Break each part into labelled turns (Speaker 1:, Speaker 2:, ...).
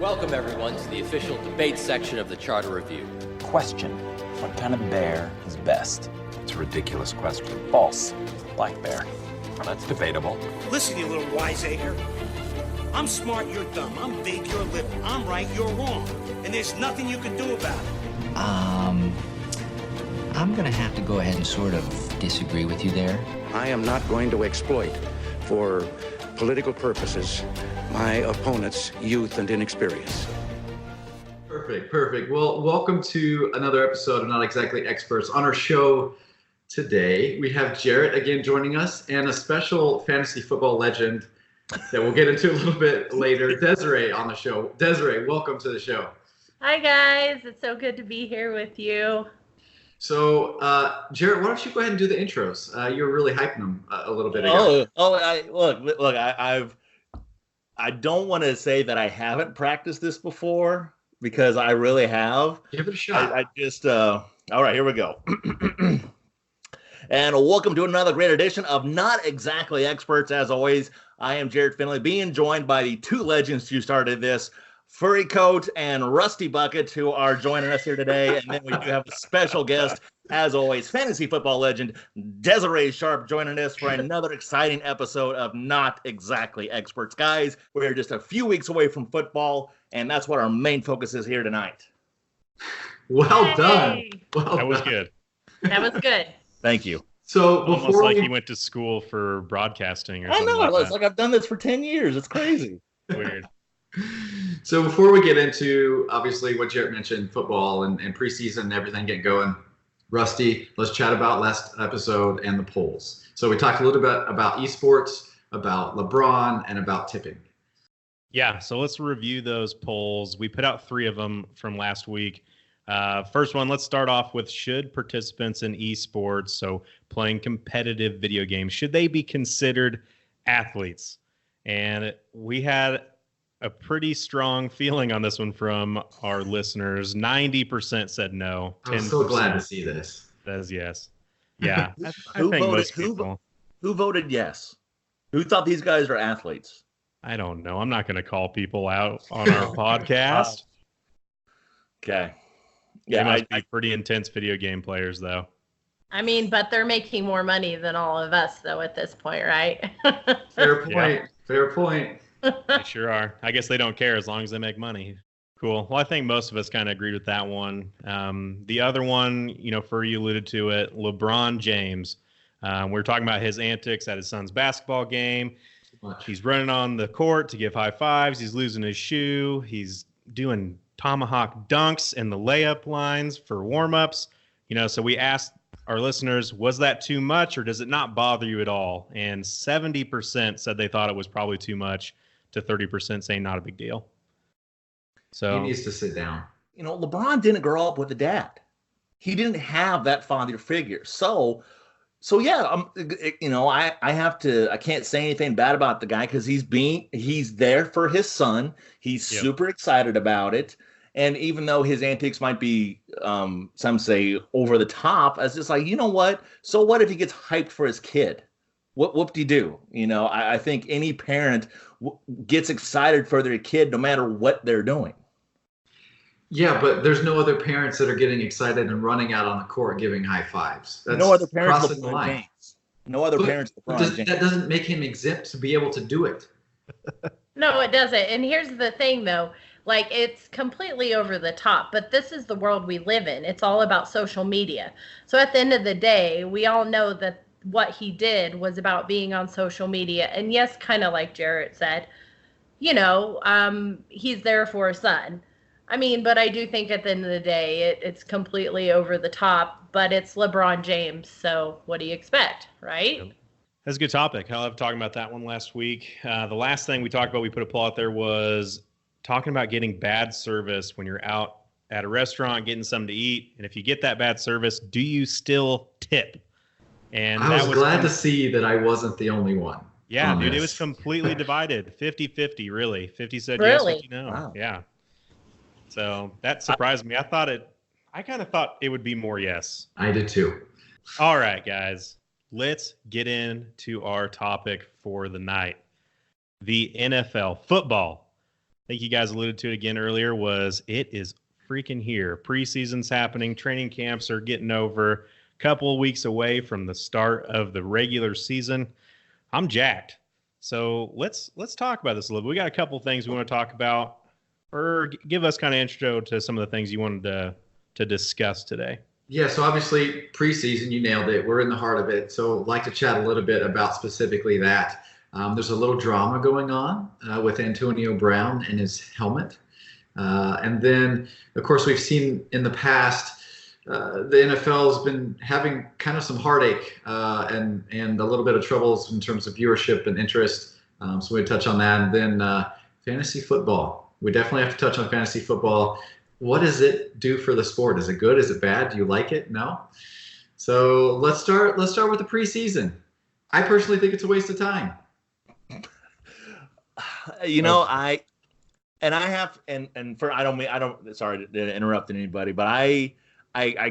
Speaker 1: Welcome, everyone, to the official debate section of the Charter Review.
Speaker 2: Question: what kind of bear is best?
Speaker 3: It's a ridiculous question.
Speaker 2: False. Black bear.
Speaker 3: Well, that's debatable.
Speaker 4: Listen, you little wiseacre. I'm smart, you're dumb. I'm big, you're little. I'm right, you're wrong. And there's nothing you can do about it.
Speaker 5: I'm gonna have to go ahead and sort of disagree with you there.
Speaker 6: I am not going to exploit, for political purposes, my opponent's youth and inexperience.
Speaker 7: Perfect. Well, welcome to another episode of Not Exactly Experts. On our show today, we have Jarett again joining us and a special fantasy football legend that we'll get into a little bit later, Desiree, on the show. Desiree, welcome to the show.
Speaker 8: Hi, guys. It's so good to be here with you.
Speaker 7: So, Jarett, why don't you go ahead and do the intros? You were really hyping them a little bit ago.
Speaker 9: I don't want to say that I haven't practiced this before because I really have.
Speaker 7: Give it a shot.
Speaker 9: I just, all right, here we go. And welcome to another great edition of Not Exactly Experts. As always, I am Jarett Finley, being joined by the two legends who started this, Furry Coat and Rusty Bucket, who are joining us here today. And then we do have a special guest, as always, fantasy football legend Desiree Sharp, joining us for another exciting episode of Not Exactly Experts. Guys, we're just a few weeks away from football, and that's what our main focus is here tonight.
Speaker 7: Well done.
Speaker 10: That was good.
Speaker 8: That was good.
Speaker 9: Thank you.
Speaker 7: So
Speaker 10: Almost
Speaker 7: before
Speaker 10: like he went to school for broadcasting or
Speaker 9: I
Speaker 10: something.
Speaker 9: know, it's like I've done this for 10 years. It's crazy.
Speaker 10: Weird.
Speaker 7: So before we get into, obviously, what Jarett mentioned, football and preseason and everything get going, Rusty, let's chat about last episode and the polls. So we talked a little bit about esports, about LeBron, and about tipping.
Speaker 10: Yeah, so let's review those polls. We put out 3 of them from last week. First one, let's start off with, should participants in esports, so playing competitive video games, should they be considered athletes? And we had a pretty strong feeling on this one from our listeners. 90% said no.
Speaker 7: I'm so glad to see this.
Speaker 10: Says yes. Yeah.
Speaker 9: Who voted yes? Who thought these guys are athletes?
Speaker 10: I don't know. I'm not going to call people out on our podcast.
Speaker 9: Okay.
Speaker 10: Yeah,
Speaker 9: Yeah,
Speaker 10: they must be pretty intense video game players, though.
Speaker 8: I mean, but they're making more money than all of us, though, at this point, right?
Speaker 7: Fair point.
Speaker 10: Yeah.
Speaker 7: Fair point.
Speaker 10: They sure are. I guess they don't care as long as they make money. Cool. Well, I think most of us kind of agreed with that one. The other one, Furry alluded to it, LeBron James. We were talking about his antics at his son's basketball game. He's running on the court to give high fives. He's losing his shoe. He's doing tomahawk dunks in the layup lines for warm-ups. So we asked our listeners, was that too much or does it not bother you at all? And 70% said they thought it was probably too much, to 30% saying not a big deal. So
Speaker 7: He needs to sit down.
Speaker 9: LeBron didn't grow up with a dad. He didn't have that father figure. So yeah, I can't say anything bad about the guy because he's there for his son. He's super excited about it. And even though his antics might be, some say, over the top, it's just like, you know what? So what if he gets hyped for his kid? What do you do? I think any parent gets excited for their kid no matter what they're doing.
Speaker 7: Yeah, but there's no other parents that are getting excited and running out on the court giving high fives. That's
Speaker 9: no other parents.
Speaker 7: crossing the line.
Speaker 9: James. No other parents.
Speaker 7: That doesn't make him exempt to be able to do it.
Speaker 8: No, it doesn't. And here's the thing, though. Like, it's completely over the top, but this is the world we live in. It's all about social media. So at the end of the day, we all know that what he did was about being on social media. And yes, kind of like Jarett said, he's there for his son. I mean, but I do think at the end of the day, it's completely over the top, but it's LeBron James. So what do you expect, right?
Speaker 10: That's a good topic. I love talking about that one last week. The last thing we talked about, we put a poll out there, was talking about getting bad service when you're out at a restaurant getting something to eat. And if you get that bad service, do you still tip? And
Speaker 7: I was glad to see that I wasn't the only one.
Speaker 10: Yeah, dude, it was completely divided. 50-50, really. 50 said
Speaker 8: Really?
Speaker 10: yes, 50 no.
Speaker 9: Wow.
Speaker 10: Yeah. So that surprised me. I kind of thought it would be more yes.
Speaker 7: I did too.
Speaker 10: All right, guys. Let's get into our topic for the night. The NFL football. think you guys alluded to it again earlier, was it is freaking here. Preseason's happening. Training camps are getting over. A couple of weeks away from the start of the regular season. I'm jacked. So let's talk about this a little bit. We got a couple of things we want to talk about, or give us kind of intro to some of the things you wanted to discuss today.
Speaker 7: Yeah, so obviously preseason, you nailed it. We're in the heart of it. So I'd like to chat a little bit about specifically that. There's a little drama going on with Antonio Brown and his helmet. And then, of course, we've seen in the past, the NFL has been having kind of some heartache and a little bit of troubles in terms of viewership and interest. So we touch on that. And then fantasy football. We definitely have to touch on fantasy football. What does it do for the sport? Is it good? Is it bad? Do you like it? No. So let's start with the preseason. I personally think it's a waste of time.
Speaker 9: You know, I don't sorry to interrupt anybody, but I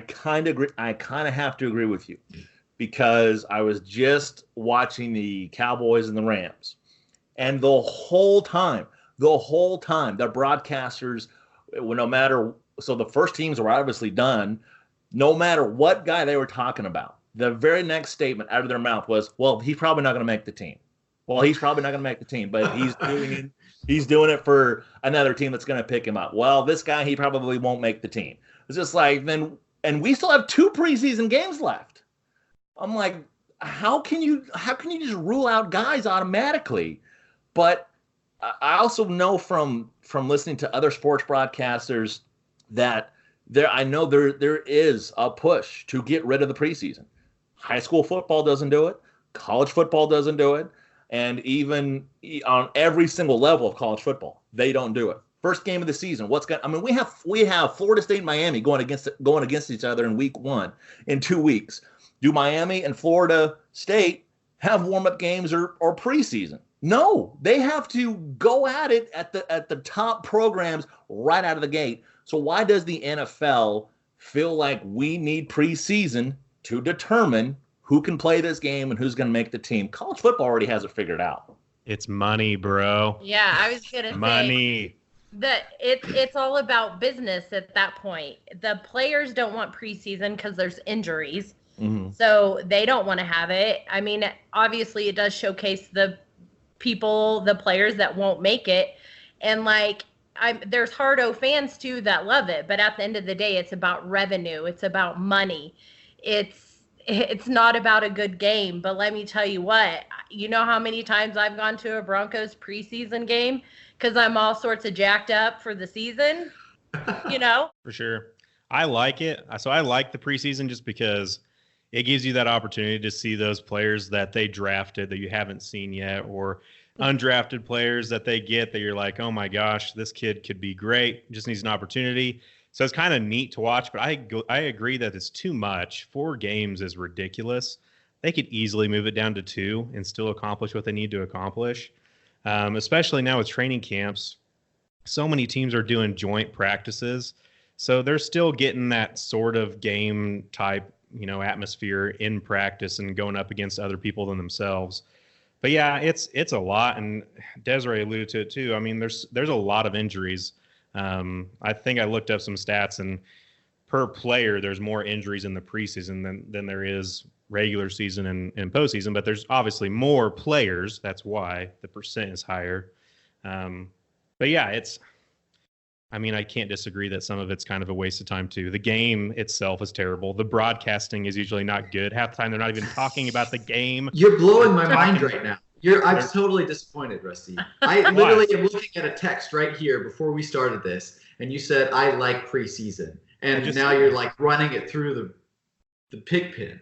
Speaker 9: kind of agree. I kind of have to agree with you, because I was just watching the Cowboys and the Rams, and the whole time, the broadcasters, no matter, so the first teams were obviously done, no matter what guy they were talking about, the very next statement out of their mouth was, well, he's probably not going to make the team. Well, he's probably not going to make the team, but he's doing it for another team that's going to pick him up. Well, this guy, he probably won't make the team. It's just like, then, and we still have 2 preseason games left. I'm like, how can you just rule out guys automatically? But I also know from listening to other sports broadcasters that I know there is a push to get rid of the preseason. High school football doesn't do it. College football doesn't do it. And even on every single level of college football, they don't do it. First game of the season, we have Florida State and Miami going against each other in week 1 in 2 weeks. Do Miami and Florida State have warm-up games or preseason? No, they have to go at it at the top programs right out of the gate. So why does the NFL feel like we need preseason to determine who can play this game and who's going to make the team? College football already has it figured out.
Speaker 10: It's money, bro.
Speaker 8: Yeah, I was going to say.
Speaker 10: Money.
Speaker 8: That it's all about business at that point. The players don't want preseason because there's injuries. Mm-hmm. So they don't want to have it. I mean, obviously it does showcase the players that won't make it. And there's hardo fans too that love it. But at the end of the day, it's about revenue. It's about money. It's not about a good game. But let me tell you what, you know how many times I've gone to a Broncos preseason game because I'm all sorts of jacked up for the season, you know?
Speaker 10: For sure. I like it. So I like the preseason just because it gives you that opportunity to see those players that they drafted that you haven't seen yet, or undrafted players that they get that you're like, oh my gosh, this kid could be great. Just needs an opportunity. So it's kind of neat to watch, but I agree that it's too much. 4 games is ridiculous. They could easily move it down to 2 and still accomplish what they need to accomplish. Especially now with training camps, so many teams are doing joint practices. So they're still getting that sort of game type, atmosphere in practice and going up against other people than themselves. But yeah, it's a lot. And Desiree alluded to it too. I mean, there's a lot of injuries. I think I looked up some stats, and per player, there's more injuries in the preseason than there is regular season and postseason. But there's obviously more players. That's why the percent is higher. But yeah, I can't disagree that some of it's kind of a waste of time too. The game itself is terrible. The broadcasting is usually not good. Half the time they're not even talking about the game.
Speaker 7: You're blowing my mind right now. I'm totally disappointed, Rusty. I literally am looking at a text right here before we started this, and you said, I like preseason. And now you're running it through the pig pen.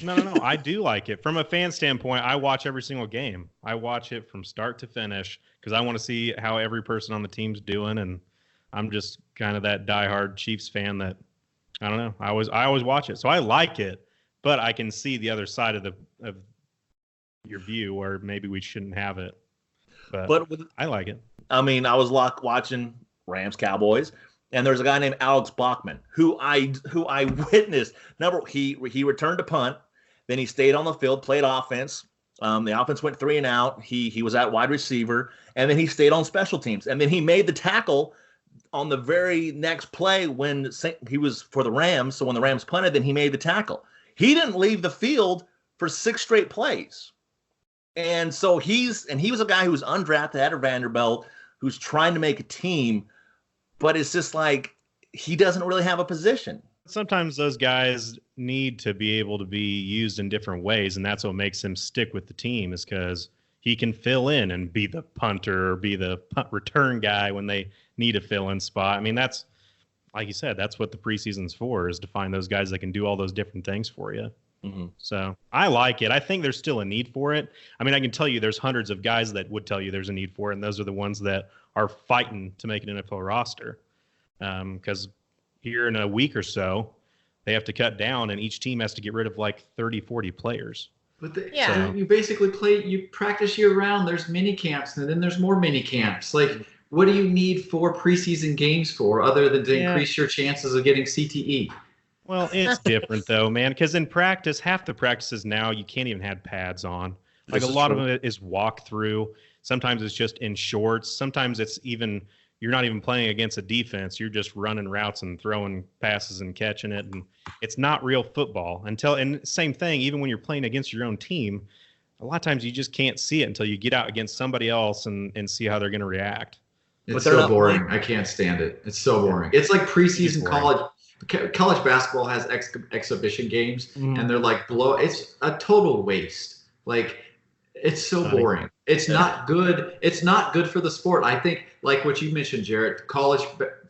Speaker 10: No. I do like it. From a fan standpoint, I watch every single game. I watch it from start to finish because I want to see how every person on the team's doing, and I'm just kind of that diehard Chiefs fan that, I don't know, I always watch it. So I like it, but I can see the other side of your view where maybe we shouldn't have it. But I like it.
Speaker 9: I mean, I was watching Rams Cowboys, and there's a guy named Alex Bachman who I witnessed. He returned to punt, then he stayed on the field, played offense, The offense went 3 and out. He was at wide receiver, and then he stayed on special teams, and then he made the tackle on the very next play when he was for the Rams. So when the Rams punted, then he made the tackle. He didn't leave the field for 6 straight plays. And so he was a guy who was undrafted at Vanderbilt, who's trying to make a team, but it's just like he doesn't really have a position.
Speaker 10: Sometimes those guys need to be able to be used in different ways, and that's what makes him stick with the team, is because he can fill in and be the punter or be the punt return guy when they need a fill-in spot. I mean, that's, like you said, that's what the preseason's for, is to find those guys that can do all those different things for you.
Speaker 9: Mm-hmm.
Speaker 10: So I like it. I think there's still a need for it. I mean, I can tell you there's hundreds of guys that would tell you there's a need for it, and those are the ones that are fighting to make an NFL roster. Because here in a week or so, they have to cut down, and each team has to get rid of like 30, 40 players.
Speaker 7: But
Speaker 8: Yeah.
Speaker 7: you basically you practice year round. There's mini camps, and then there's more mini camps. Like, what do you need 4 preseason games for, other than to increase your chances of getting CTE?
Speaker 10: Well, it's different though, man, because in practice, half the practices now you can't even have pads on. Like, a lot of it is walk through. Sometimes it's just in shorts. Sometimes it's even you're not even playing against a defense. You're just running routes and throwing passes and catching it, and it's not real football. And same thing, even when you're playing against your own team, a lot of times you just can't see it until you get out against somebody else and see how they're going to react.
Speaker 7: It's so boring. I can't stand it. It's so boring. It's like preseason college. College basketball has exhibition games, and they're like it's a total waste. Like, it's so boring. It's not good. It's not good for the sport. I think, like what you mentioned, Jarett, college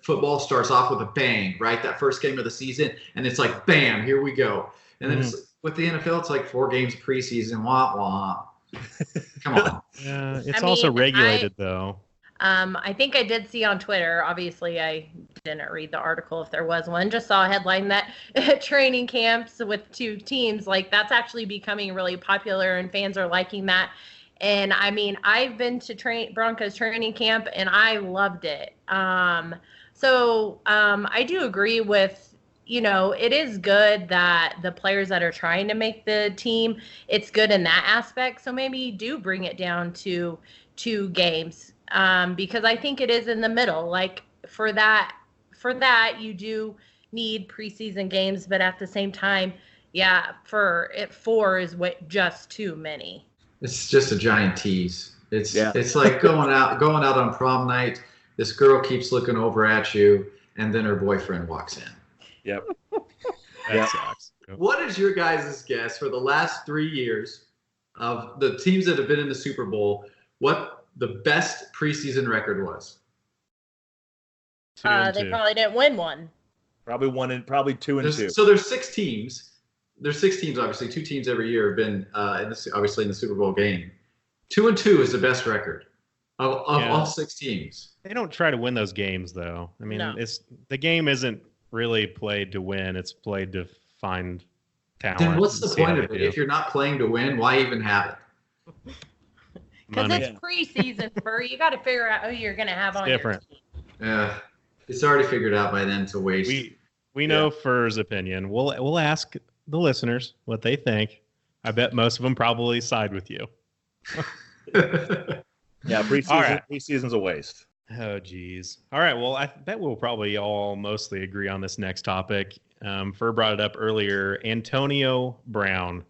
Speaker 7: football starts off with a bang, right? That first game of the season, and it's like, bam, here we go. And then with the NFL, it's like 4 games of preseason. Wah, wah. Come on.
Speaker 10: Yeah, it's also regulated, though.
Speaker 8: I think I did see on Twitter, obviously I didn't read the article if there was one, just saw a headline that training camps with 2 teams, like, that's actually becoming really popular and fans are liking that. And I mean, I've been to Broncos training camp and I loved it. So I do agree with, it is good that the players that are trying to make the team, it's good in that aspect. So maybe do bring it down to 2 games. Because I think it is in the middle. Like, for that, you do need preseason games, but at the same time, 4 is just too many.
Speaker 7: It's just a giant tease. It's like going out on prom night. This girl keeps looking over at you, and then her boyfriend walks in.
Speaker 9: Yep.
Speaker 10: That sucks.
Speaker 7: What is your guys' guess for the last 3 years of the teams that have been in the Super Bowl? What the best preseason record was?
Speaker 10: 2-2.
Speaker 8: They probably didn't win one.
Speaker 9: Probably 2-2.
Speaker 7: So there's 6 teams. There's 6 teams, obviously. 2 teams every year have been obviously in the Super Bowl game. 2-2 is the best record of all 6 teams.
Speaker 10: They don't try to win those games, though. I mean, the game isn't really played to win. It's played to find talent.
Speaker 7: Then what's the point of it? If you're not playing to win, why even have it?
Speaker 8: Because it's preseason, you got to figure out who you're going to have on
Speaker 10: different.
Speaker 8: your team.
Speaker 7: Yeah, it's already figured out by then to waste.
Speaker 10: We know Fur's opinion. We'll ask the listeners what they think. I bet most of them probably side with you.
Speaker 9: Yeah, preseason's a waste.
Speaker 10: Oh, geez. All right. Well, I bet we'll probably all mostly agree on this next topic. Fur brought it up earlier. Antonio Brown.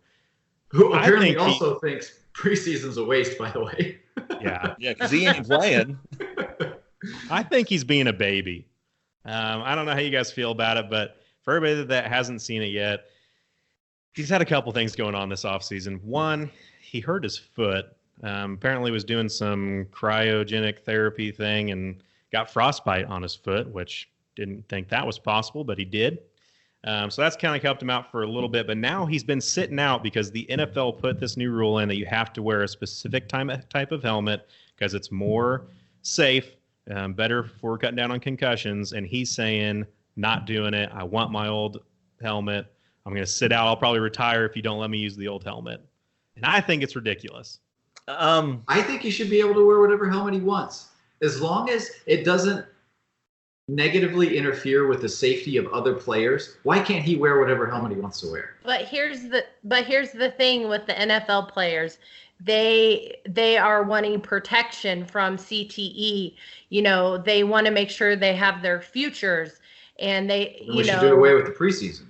Speaker 7: Who apparently also thinks preseason's a waste, by the way.
Speaker 10: Yeah.
Speaker 9: Yeah, because he ain't playing.
Speaker 10: I think he's being a baby. I don't know how you guys feel about it, but for everybody that hasn't seen it yet, he's had a couple things going on this offseason. One, he hurt his foot. Apparently was doing some cryogenic therapy thing and got frostbite on his foot, which didn't think that was possible, but he did. So that's kind of helped him out for a little bit. But now he's been sitting out because the NFL put this new rule in that you have to wear a specific type of helmet because it's more safe, better for cutting down on concussions. And he's saying, not doing it. I want my old helmet. I'm going to sit out. I'll probably retire if you don't let me use the old helmet. And I think it's ridiculous.
Speaker 7: I think he should be able to wear whatever helmet he wants, as long as it doesn't negatively interfere with the safety of other players. Why can't he wear whatever helmet he wants to wear?
Speaker 8: But here's the thing with the NFL players. they are wanting protection from CTE. They want to make sure they have their futures, and
Speaker 7: We should do away with the preseason.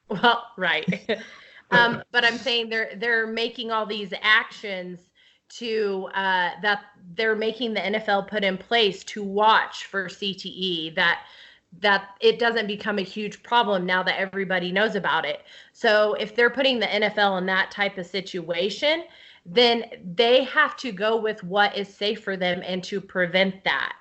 Speaker 8: Well, right. But I'm saying they're making all these actions to that they're making the NFL put in place to watch for CTE, that it doesn't become a huge problem now that everybody knows about it. So if they're putting the NFL in that type of situation, then they have to go with what is safe for them and to prevent that.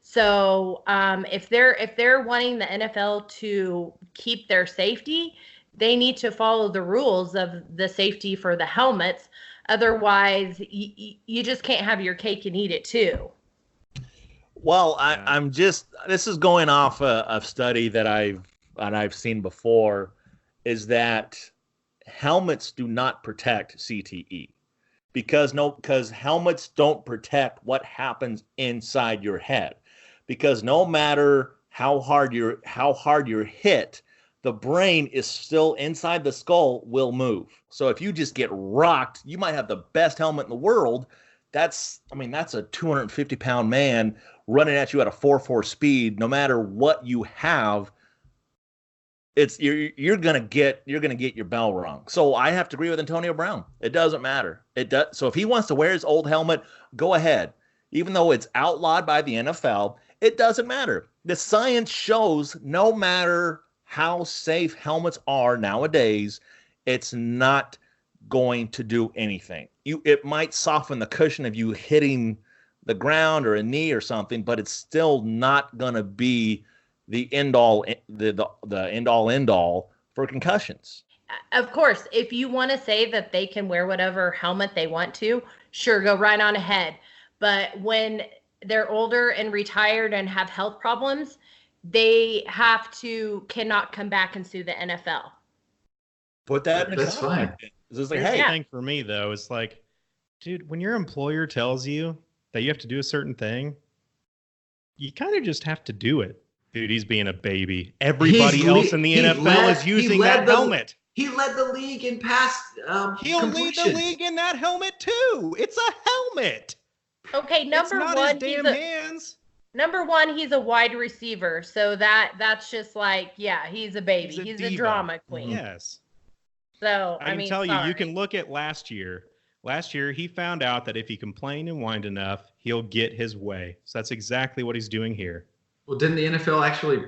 Speaker 8: So if they're wanting the NFL to keep their safety, they need to follow the rules of the safety for the helmets. Otherwise, you just can't have your cake and eat it too.
Speaker 9: Well, this is going off a study that I've seen before, is that helmets do not protect CTE because helmets don't protect what happens inside your head, because no matter how hard you're hit, the brain is still inside the skull, will move. So if you just get rocked, you might have the best helmet in the world. That's a 250-pound man running at you at a 4.4 speed. No matter what you have, you're gonna get your bell rung. So I have to agree with Antonio Brown. It doesn't matter. So if he wants to wear his old helmet, go ahead. Even though it's outlawed by the NFL, it doesn't matter. The science shows no matter how safe helmets are nowadays, it's not going to do anything. It might soften the cushion of you hitting the ground or a knee or something, but it's still not going to be the end all for concussions.
Speaker 8: Of course, if you want to say that they can wear whatever helmet they want to, sure, go right on ahead. But when they're older and retired and have health problems, they cannot come back and sue the NFL.
Speaker 9: Put that in
Speaker 7: That's fine.
Speaker 10: Here's the thing for me, though, is like, dude, when your employer tells you that you have to do a certain thing, you kind of just have to do it. Dude, he's being a baby. Everybody else in the NFL is using that helmet.
Speaker 7: He led the league in pass
Speaker 10: He'll lead the league in that helmet, too. It's a helmet.
Speaker 8: Okay, number one, he's a wide receiver, so that's just like, yeah, he's a baby. He's a drama queen.
Speaker 10: Yes.
Speaker 8: So
Speaker 10: I can tell you, you can look at last year. Last year, he found out that if he complained and whined enough, he'll get his way. So that's exactly what he's doing here.
Speaker 7: Well, didn't the NFL actually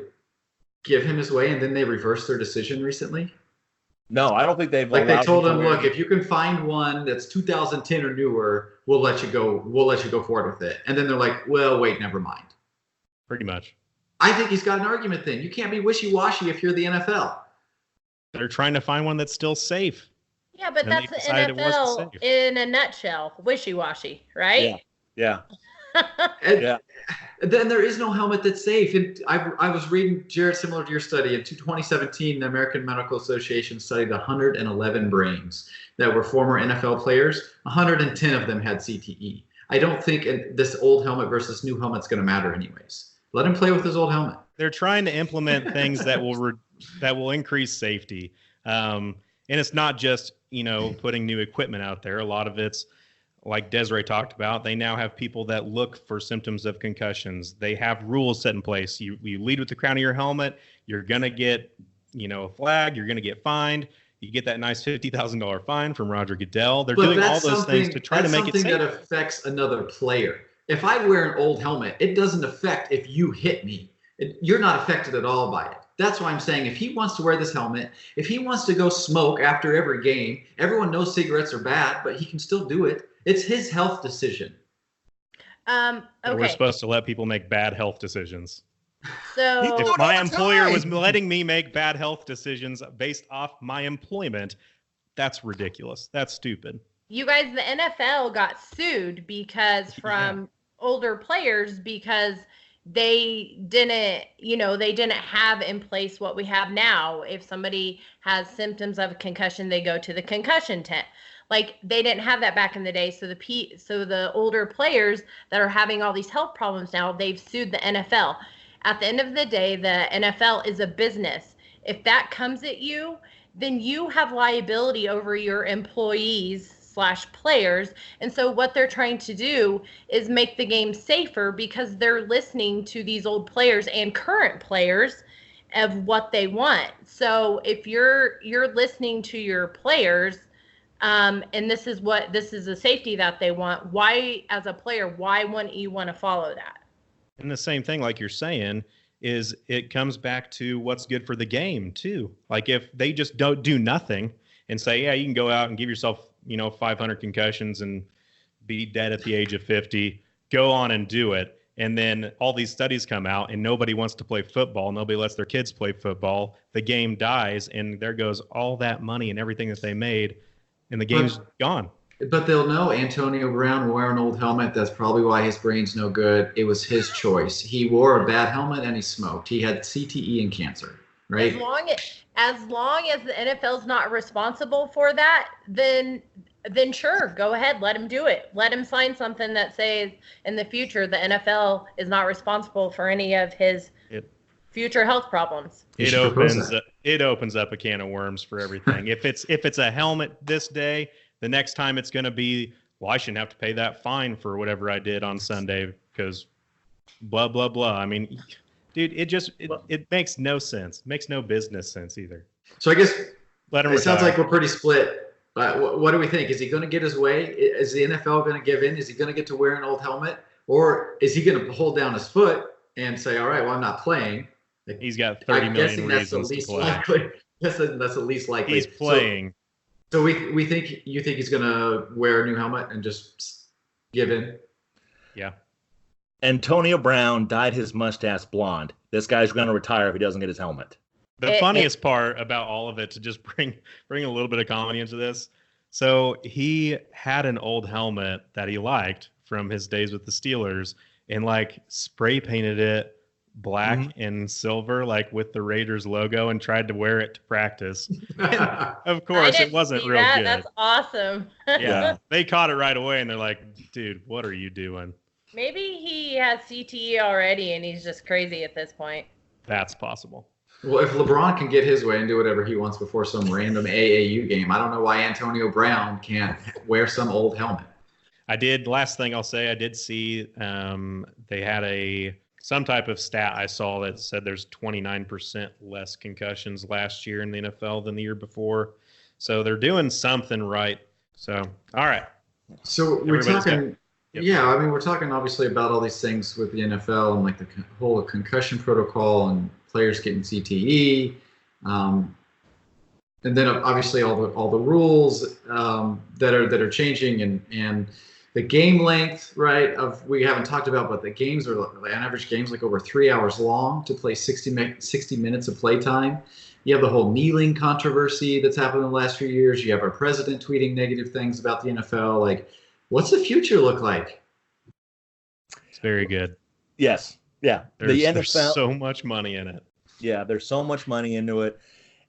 Speaker 7: give him his way, and then they reversed their decision recently?
Speaker 9: No, I don't think they've.
Speaker 7: Like they told him, look, if you can find one that's 2010 or newer, we'll let you go. We'll let you go forward with it. And then they're like, well, wait, never mind.
Speaker 10: Pretty much.
Speaker 7: I think he's got an argument then. You can't be wishy-washy if you're the NFL.
Speaker 10: They're trying to find one that's still safe.
Speaker 8: Yeah, but that's the NFL in a nutshell. Wishy-washy, right?
Speaker 9: Yeah.
Speaker 7: And then there is no helmet that's safe. And I was reading, Jarett, similar to your study, in 2017, the American Medical Association studied 111 brains that were former NFL players. 110 of them had CTE. I don't think this old helmet versus new helmet's going to matter anyways. Let him play with his old helmet.
Speaker 10: They're trying to implement things that will increase safety. And it's not just, putting new equipment out there. A lot of it's, like Desiree talked about, they now have people that look for symptoms of concussions. They have rules set in place. You lead with the crown of your helmet, you're going to get, a flag, you're going to get fined. You get that nice $50,000 fine from Roger Goodell. They're doing all those things to try to make it safe.
Speaker 7: That's something that affects another player. If I wear an old helmet, it doesn't affect if you hit me. You're not affected at all by it. That's why I'm saying if he wants to wear this helmet, if he wants to go smoke after every game, everyone knows cigarettes are bad, but he can still do it. It's his health decision.
Speaker 8: Okay.
Speaker 10: We're supposed to let people make bad health decisions.
Speaker 8: So
Speaker 10: if my employer was letting me make bad health decisions based off my employment, that's ridiculous. That's stupid.
Speaker 8: You guys, the NFL got sued from older players because they didn't have in place what we have now. If somebody has symptoms of a concussion, they go to the concussion tent. Like, they didn't have that back in the day. So the older players that are having all these health problems now, they've sued the NFL. At the end of the day, the NFL is a business. If that comes at you, then you have liability over your employees' / players. And so what they're trying to do is make the game safer because they're listening to these old players and current players of what they want. So if you're listening to your players, and this is a safety that they want, why, as a player, why wouldn't you want to follow that?
Speaker 10: And the same thing, like you're saying, is it comes back to what's good for the game too. Like if they just don't do nothing and say, yeah, you can go out and give yourself, 500 concussions and be dead at the age of 50, go on and do it. And then all these studies come out and nobody wants to play football. Nobody lets their kids play football. The game dies and there goes all that money and everything that they made and the game's gone.
Speaker 7: But they'll know Antonio Brown wore an old helmet. That's probably why his brain's no good. It was his choice. He wore a bad helmet and he smoked. He had CTE and cancer, right?
Speaker 8: As long as the NFL's not responsible for that, then sure, go ahead, let him do it. Let him sign something that says in the future the NFL is not responsible for any of his future health problems.
Speaker 10: It opens up a can of worms for everything. If it's a helmet this day, the next time it's going to be, well, I shouldn't have to pay that fine for whatever I did on Sunday because blah, blah, blah. I mean, dude, it makes no sense. It makes no business sense either.
Speaker 7: So I guess
Speaker 10: let him
Speaker 7: it
Speaker 10: retire.
Speaker 7: sounds like we're pretty split. What do we think? Is he going to get his way? Is the NFL going to give in? Is he going to get to wear an old helmet? Or is he going to hold down his foot and say, all right, well, I'm not playing?
Speaker 10: He's got 30 million reasons to play.
Speaker 7: Likely. That's the least likely.
Speaker 10: He's playing.
Speaker 7: So you think he's going to wear a new helmet and just give in?
Speaker 10: Yeah.
Speaker 9: Antonio Brown dyed his mustache blonde. This guy's going to retire if he doesn't get his helmet.
Speaker 10: The funniest part about all of it, to just bring a little bit of comedy into this. So he had an old helmet that he liked from his days with the Steelers and spray painted it black and silver, with the Raiders logo, and tried to wear it to practice. And of course, it wasn't real good.
Speaker 8: That's awesome.
Speaker 10: Yeah. They caught it right away and they're like, dude, what are you doing?
Speaker 8: Maybe he has CTE already and he's just crazy at this point.
Speaker 10: That's possible.
Speaker 7: Well, if LeBron can get his way and do whatever he wants before some random AAU game, I don't know why Antonio Brown can't wear some old helmet.
Speaker 10: Last thing I'll say, I did see they had some type of stat I saw that said there's 29% less concussions last year in the NFL than the year before. So they're doing something right. So, all right.
Speaker 7: So we're talking, we're talking obviously about all these things with the NFL and the whole concussion protocol and players getting CTE, and then obviously all the rules that are changing and the game length, right? We haven't talked about, but the games are on average games over 3 hours long to play 60 minutes of play time. You have the whole kneeling controversy that's happened in the last few years. You have our president tweeting negative things about the NFL. What's the future look like?
Speaker 10: It's very good.
Speaker 9: Yes. Yeah.
Speaker 10: There's so much money in it.
Speaker 9: Yeah, there's so much money into it.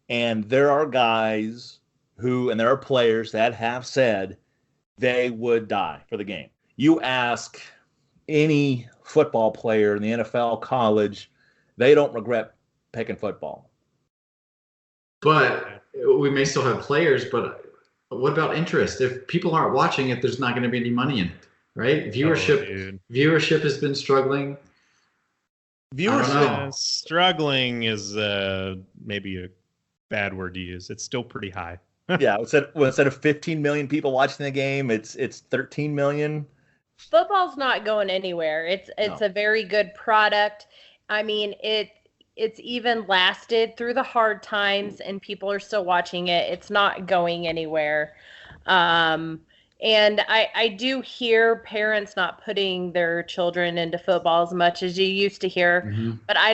Speaker 9: And there are guys and there are players that have said they would die for the game. You ask any football player in the NFL, college, they don't regret picking football.
Speaker 7: But we may still have players, but what about interest? If people aren't watching it, there's not going to be any money in it, right? Viewership has been struggling.
Speaker 10: Struggling is maybe a bad word to use. It's still pretty high.
Speaker 9: Yeah, instead of 15 million people watching the game, it's 13 million.
Speaker 8: Football's not going anywhere. It's a very good product. I mean, it's even lasted through the hard times, and people are still watching it. It's not going anywhere. And I do hear parents not putting their children into football as much as you used to hear, but I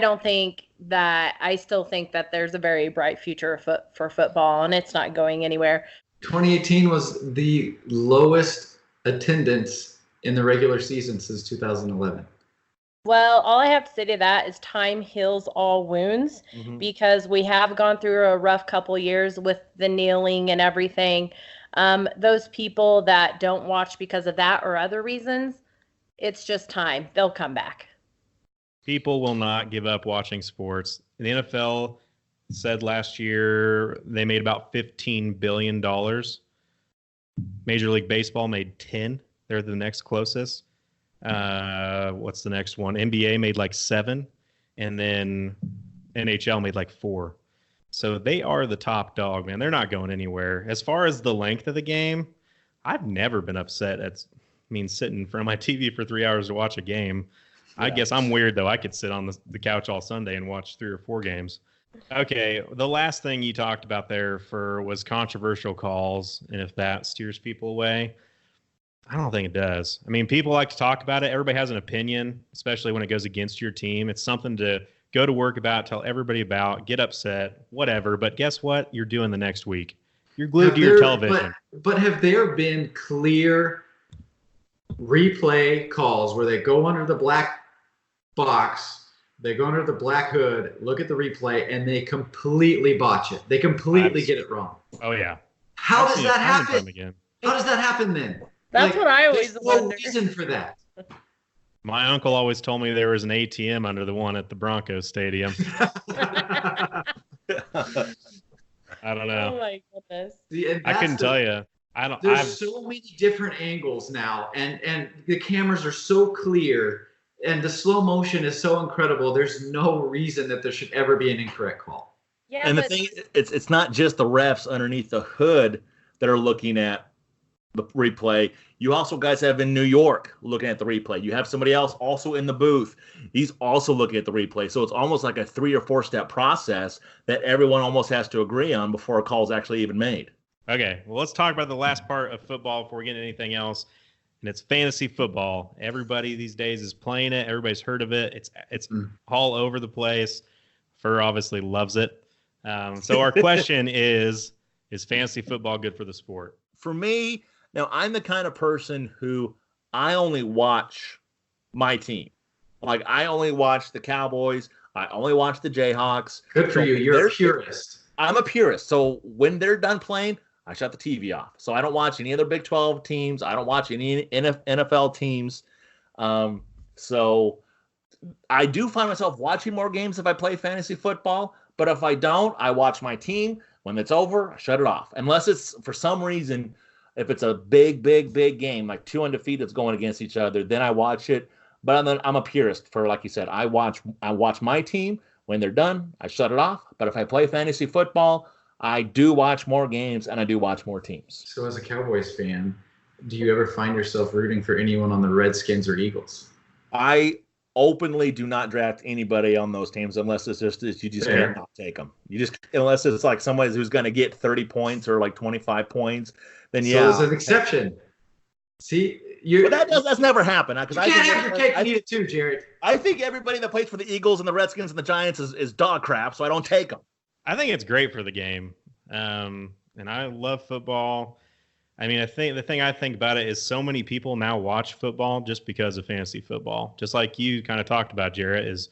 Speaker 8: still think that there's a very bright future for football, and it's not going anywhere.
Speaker 7: 2018 was the lowest attendance in the regular season since 2011.
Speaker 8: Well, all I have to say to that is time heals all wounds, because we have gone through a rough couple years with the kneeling and everything. Those people that don't watch because of that or other reasons, it's just time. They'll come back.
Speaker 10: People will not give up watching sports. The NFL said last year they made about $15 billion Major League Baseball made 10. They're the next closest. What's the next one? NBA made like 7, and then NHL made like 4. So they are the top dog, man. They're not going anywhere. As far as the length of the game, I've never been upset at sitting in front of my TV for 3 hours to watch a game. Yeah. I guess I'm weird, though. I could sit on the couch all Sunday and watch 3 or 4 games. Okay, the last thing you talked about there was controversial calls, and if that steers people away. I don't think it does. I mean, people like to talk about it. Everybody has an opinion, especially when it goes against your team. It's something to go to work about, tell everybody about, get upset, whatever. But guess what? You're doing the next week. You're glued to your television.
Speaker 7: But have there been clear replay calls where they go under the black box, they go under the black hood, look at the replay, and they completely botch it? They completely get it wrong.
Speaker 10: Oh, yeah.
Speaker 7: How does that happen? How does that happen then?
Speaker 8: That's what I always wonder.
Speaker 7: There's no reason for that.
Speaker 10: My uncle always told me there was an ATM under the one at the Broncos Stadium. I don't know.
Speaker 8: Oh my goodness.
Speaker 10: I couldn't tell you.
Speaker 7: There's so many different angles now, and the cameras are so clear, and the slow motion is so incredible. There's no reason that there should ever be an incorrect call.
Speaker 8: Yeah,
Speaker 9: and the thing, it's not just the refs underneath the hood that are looking at the replay. You also guys have in New York looking at the replay. You have somebody else also in the booth. He's also looking at the replay. So it's almost like a 3 or 4 step process that everyone almost has to agree on before a call is actually even made.
Speaker 10: Okay, well, let's talk about the last part of football before we get into anything else. And it's fantasy football. Everybody these days is playing it. Everybody's heard of it. It's all over the place. Fur obviously loves it. So our question is fantasy football good for the sport?
Speaker 9: For me, now, I'm the kind of person who I only watch my team. Like, I only watch the Cowboys. I only watch the Jayhawks.
Speaker 7: Good for you. You're a purist.
Speaker 9: I'm a purist. So when they're done playing, I shut the TV off. So I don't watch any other Big 12 teams. I don't watch any NFL teams. So I do find myself watching more games if I play fantasy football. But if I don't, I watch my team. When it's over, I shut it off. Unless it's for some reason, if it's a big game, like 2 undefeateds going against each other, then I watch it. But I'm a purist for, like you said, I watch my team. When they're done, I shut it off. But if I play fantasy football, I do watch more games and I do watch more teams.
Speaker 7: So as a Cowboys fan, do you ever find yourself rooting for anyone on the Redskins or Eagles?
Speaker 9: I openly do not draft anybody on those teams unless it's just you just can't not take them. Unless it's like somebody who's going to get 30 points or like 25 points. Then yeah,
Speaker 7: so there's an exception. See,
Speaker 9: that's never happened.
Speaker 7: You can't have your cake and eat it too, Jarett.
Speaker 9: I think everybody that plays for the Eagles and the Redskins and the Giants is dog crap, so I don't take them.
Speaker 10: I think it's great for the game, and I love football. I mean, I think the thing I think about it is so many people now watch football just because of fantasy football. Just like you kind of talked about, Jarett, is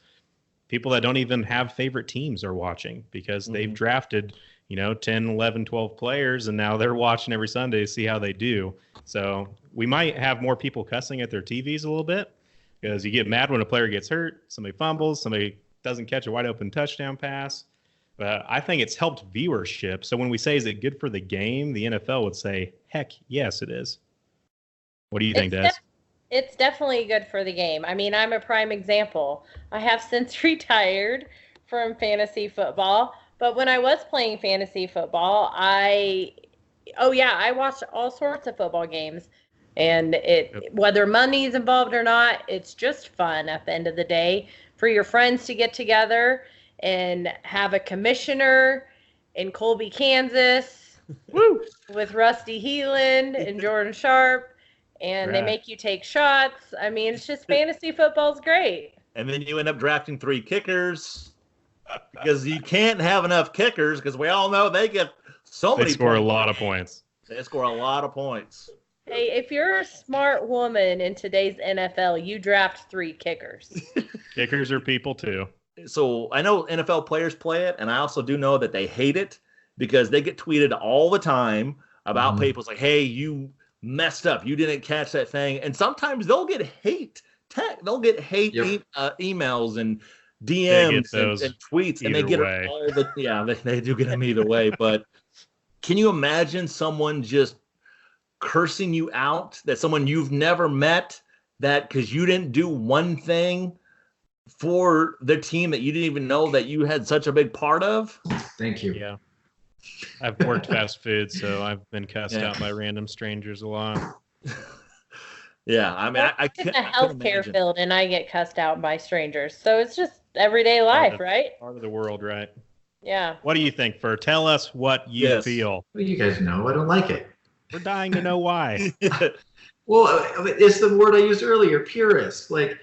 Speaker 10: people that don't even have favorite teams are watching because they've drafted 10, 11, 12 players, and now they're watching every Sunday to see how they do. So we might have more people cussing at their TVs a little bit because you get mad when a player gets hurt, somebody fumbles, somebody doesn't catch a wide open touchdown pass. But I think it's helped viewership. So when we say, is it good for the game, the NFL would say, heck, yes, it is. What do you think, Des?
Speaker 8: It's definitely good for the game. I mean, I'm a prime example. I have since retired from fantasy football. But when I was playing fantasy football, I watched all sorts of football games. And whether money's involved or not, it's just fun at the end of the day for your friends to get together and have a commissioner in Colby, Kansas, with Rusty Heeland and Jordan Sharp, and they make you take shots. I mean, it's just fantasy football's great.
Speaker 9: And then you end up drafting 3 kickers because you can't have enough kickers because we all know they get so many.
Speaker 10: They score a lot of points.
Speaker 9: They score a lot of points.
Speaker 8: Hey, if you're a smart woman in today's NFL, you draft 3 kickers.
Speaker 10: Kickers are people too.
Speaker 9: So I know NFL players play it, and I also do know that they hate it because they get tweeted all the time about people. It's like, hey, you messed up. You didn't catch that thing. And sometimes they'll get hate. They'll get hate emails and DMs and tweets, and they get all the they do get them either way. But can you imagine someone just cursing you out, that someone you've never met, that because you didn't do one thing for the team that you didn't even know that you had such a big part of?
Speaker 7: Thank you.
Speaker 10: Yeah. I've worked fast food, so I've been cussed out by random strangers a lot.
Speaker 9: Yeah, I mean, I
Speaker 8: in
Speaker 9: can't.
Speaker 8: the healthcare field, and I get cussed out by strangers. So it's just everyday life, right?
Speaker 10: Part of the world, right?
Speaker 8: Yeah.
Speaker 10: What do you think, Fur? Tell us what you feel.
Speaker 7: Well, you guys know I don't like it.
Speaker 10: We're dying to know why.
Speaker 7: Well, it's the word I used earlier, purist. Like,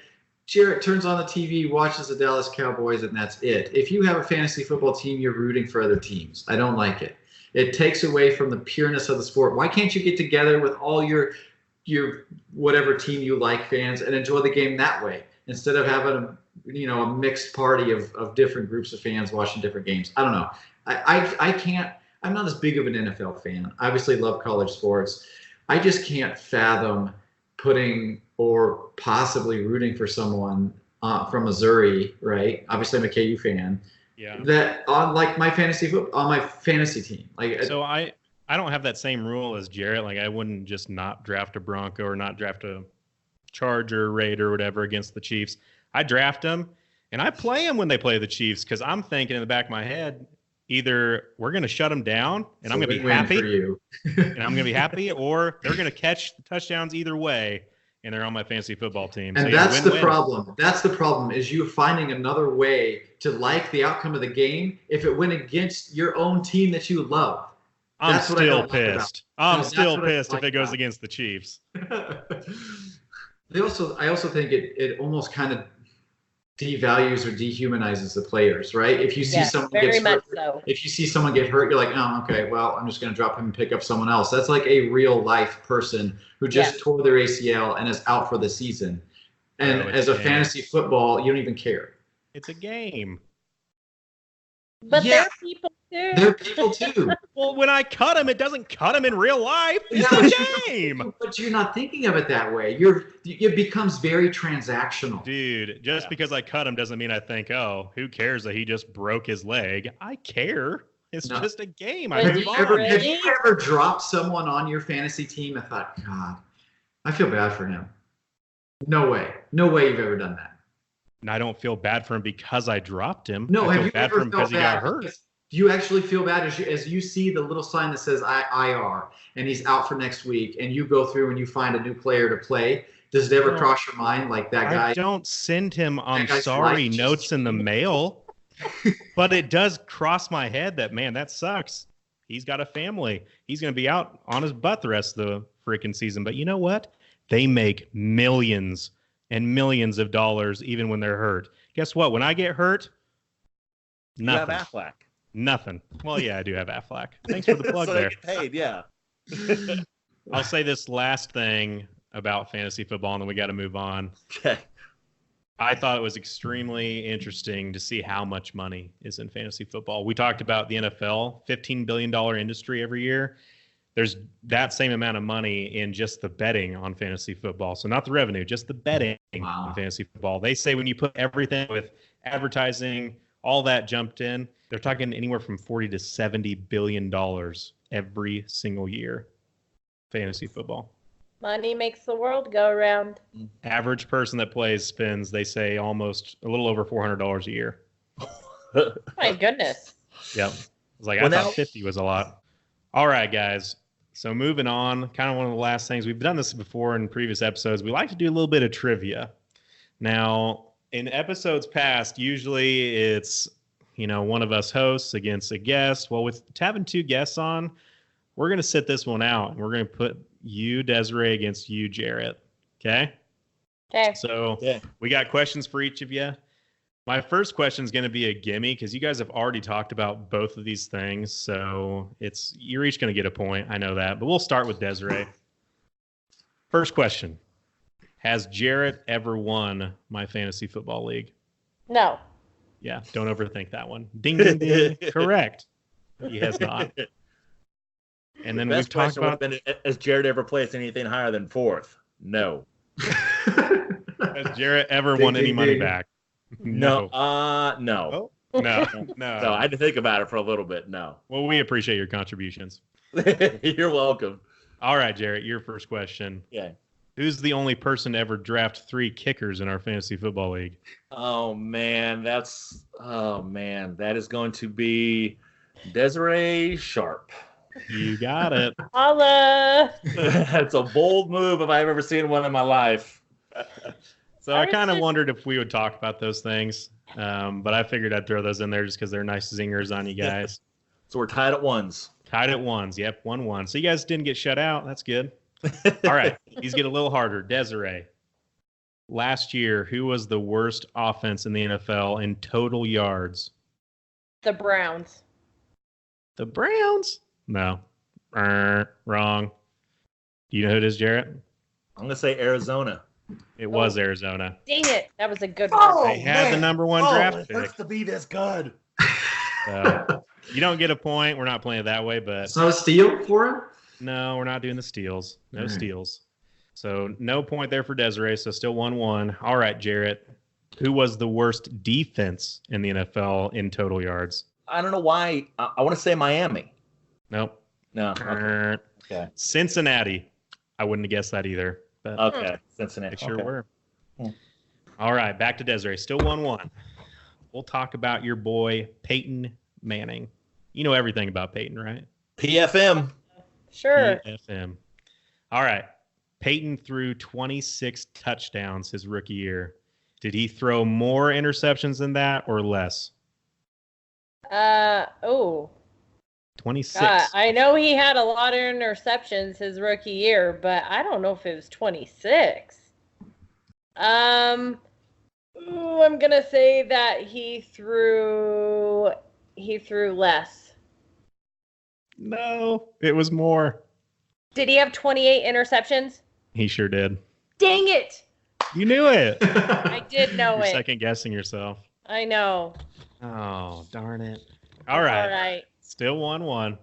Speaker 7: Jarett turns on the TV, watches the Dallas Cowboys, and that's it. If you have a fantasy football team, you're rooting for other teams. I don't like it. It takes away from the pureness of the sport. Why can't you get together with all your whatever team you like fans and enjoy the game that way instead of having a mixed party of different groups of fans watching different games? I don't know. I can't. I'm not as big of an NFL fan. I obviously love college sports. I just can't fathom putting or possibly rooting for someone from Missouri, right? Obviously, I'm a KU fan.
Speaker 10: Yeah.
Speaker 7: That on like my fantasy team. Like,
Speaker 10: so I don't have that same rule as Jarett. Like, I wouldn't just not draft a Bronco or not draft a Charger, Raider, whatever against the Chiefs. I draft them and I play them when they play the Chiefs because I'm thinking in the back of my head, either we're going to shut them down and I'm going to be happy, and I'm going to be happy, or they're going to catch the touchdowns either way, and they're on my fantasy football team.
Speaker 7: And
Speaker 10: so,
Speaker 7: that's
Speaker 10: win-win.
Speaker 7: the problem. That's the problem, is you finding another way to like the outcome of the game if it went against your own team that you love.
Speaker 10: I'm still pissed. I'm still pissed if it goes against the Chiefs.
Speaker 7: I also think it almost kind of devalues or dehumanizes the players, right? If you see someone get hurt, if you see someone get hurt, you're like, oh, okay, well, I'm just going to drop him and pick up someone else. That's like a real life person who just tore their ACL and is out for the season. And as a fantasy football, you don't even care.
Speaker 10: It's a game.
Speaker 8: But they're people too.
Speaker 7: They're people too.
Speaker 10: Well, when I cut him, it doesn't cut him in real life. It's a game.
Speaker 7: But you're not thinking of it that way. It becomes very transactional.
Speaker 10: Dude, just because I cut him doesn't mean I think, oh, who cares that he just broke his leg? I care. It's just a game.
Speaker 7: Have you ever dropped someone on your fantasy team and thought, God, I feel bad for him? No way. No way you've ever done that.
Speaker 10: And I don't feel bad for him because I dropped him.
Speaker 7: No,
Speaker 10: I
Speaker 7: have
Speaker 10: feel
Speaker 7: you
Speaker 10: bad
Speaker 7: ever
Speaker 10: for him because he got hurt.
Speaker 7: Do you actually feel bad as you see the little sign that says IR and he's out for next week, and you go through and you find a new player to play? Does it ever cross your mind like that guy?
Speaker 10: I don't send him I'm sorry notes in the mail, but it does cross my head that, man, that sucks. He's got a family. He's going to be out on his butt the rest of the freaking season. But you know what? They make millions and millions of dollars even when they're hurt. Guess what? When I get hurt, nothing.
Speaker 9: You have Affleck.
Speaker 10: Nothing. Well, yeah, I do have Affleck. Thanks for the plug there.
Speaker 9: Get paid, yeah.
Speaker 10: I'll say this last thing about fantasy football, and then we got to move on.
Speaker 9: Okay.
Speaker 10: I thought it was extremely interesting to see how much money is in fantasy football. We talked about the NFL, $15 billion industry every year. There's that same amount of money in just the betting on fantasy football. So not the revenue, just the betting on fantasy football. They say when you put everything with advertising, all that jumped in, they're talking anywhere from $40 to $70 billion every single year. Fantasy football.
Speaker 8: Money makes the world go around.
Speaker 10: Average person that plays spends, they say, almost a little over $400 a year.
Speaker 8: My goodness.
Speaker 10: Yep. I was like, I thought 50 was a lot. All right, guys. So moving on, kind of one of the last things. We've done this before in previous episodes. We like to do a little bit of trivia. Now, in episodes past, usually it's, one of us hosts against a guest. Well, with having two guests on, we're going to sit this one out. And we're going to put you, Desiree, against you, Jarett. Okay?
Speaker 8: Okay.
Speaker 10: So we got questions for each of you. My first question is going to be a gimme because you guys have already talked about both of these things. So you're each going to get a point. I know that. But we'll start with Desiree. First question. Has Jarett ever won my fantasy football league?
Speaker 8: No.
Speaker 10: Yeah, don't overthink that one. Ding, ding, ding. Correct. He has not. And then we've talked about...
Speaker 9: Has Jarett ever placed anything higher than fourth? No.
Speaker 10: Has Jarett ever won any money back?
Speaker 9: No.
Speaker 10: No. No.
Speaker 9: No, I had to think about it for a little bit. No.
Speaker 10: Well, we appreciate your contributions.
Speaker 9: You're welcome.
Speaker 10: All right, Jarrett, your first question.
Speaker 9: Yeah.
Speaker 10: Who's the only person to ever draft 3 kickers in our fantasy football league?
Speaker 9: Oh man, that is going to be Desiree Sharp.
Speaker 10: You got it.
Speaker 8: Holla!
Speaker 9: That's a bold move if I've ever seen one in my life.
Speaker 10: So I kind of wondered if we would talk about those things, but I figured I'd throw those in there just because they're nice zingers on you guys.
Speaker 9: So we're tied at ones.
Speaker 10: Tied at ones. Yep, 1-1. So you guys didn't get shut out. That's good. All right, these get a little harder. Desiree, last year, who was the worst offense in the NFL in total yards?
Speaker 8: The Browns.
Speaker 10: The Browns? No. Wrong. Do you know who it is, Jarrett?
Speaker 9: I'm going to say Arizona.
Speaker 10: It was Arizona.
Speaker 8: Dang it. That was a good one.
Speaker 10: They had the number 1 draft
Speaker 9: it
Speaker 10: pick.
Speaker 9: hurts to be this good.
Speaker 10: You don't get a point. We're not playing it that way, but
Speaker 7: It's not a steal for him?
Speaker 10: no, we're not doing the steals. No steals. So no point there for Desiree, so still 1-1. All right, Jarrett. Who was the worst defense in the NFL in total yards?
Speaker 9: I don't know why. I want to say Miami.
Speaker 10: Nope.
Speaker 9: No. Okay.
Speaker 10: Cincinnati. I wouldn't have guessed that either. But
Speaker 9: Okay. Cincinnati.
Speaker 10: they sure
Speaker 9: Okay.
Speaker 10: were.
Speaker 9: Hmm.
Speaker 10: All right, back to Desiree. Still 1-1. We'll talk about your boy, Peyton Manning. You know everything about Peyton, right?
Speaker 9: PFM.
Speaker 8: Sure.
Speaker 10: PFM. All right. Peyton threw 26 touchdowns his rookie year. Did he throw more interceptions than that or less? 26.
Speaker 8: I know he had a lot of interceptions his rookie year, but I don't know if it was 26. I'm gonna say that he threw less.
Speaker 10: No, it was more.
Speaker 8: Did he have 28 interceptions?
Speaker 10: He sure did.
Speaker 8: Dang it!
Speaker 10: You knew it.
Speaker 8: I did know
Speaker 10: You're
Speaker 8: it.
Speaker 10: second guessing yourself.
Speaker 8: I know.
Speaker 10: Oh, darn it. All right.
Speaker 8: All right.
Speaker 10: Still 1-1.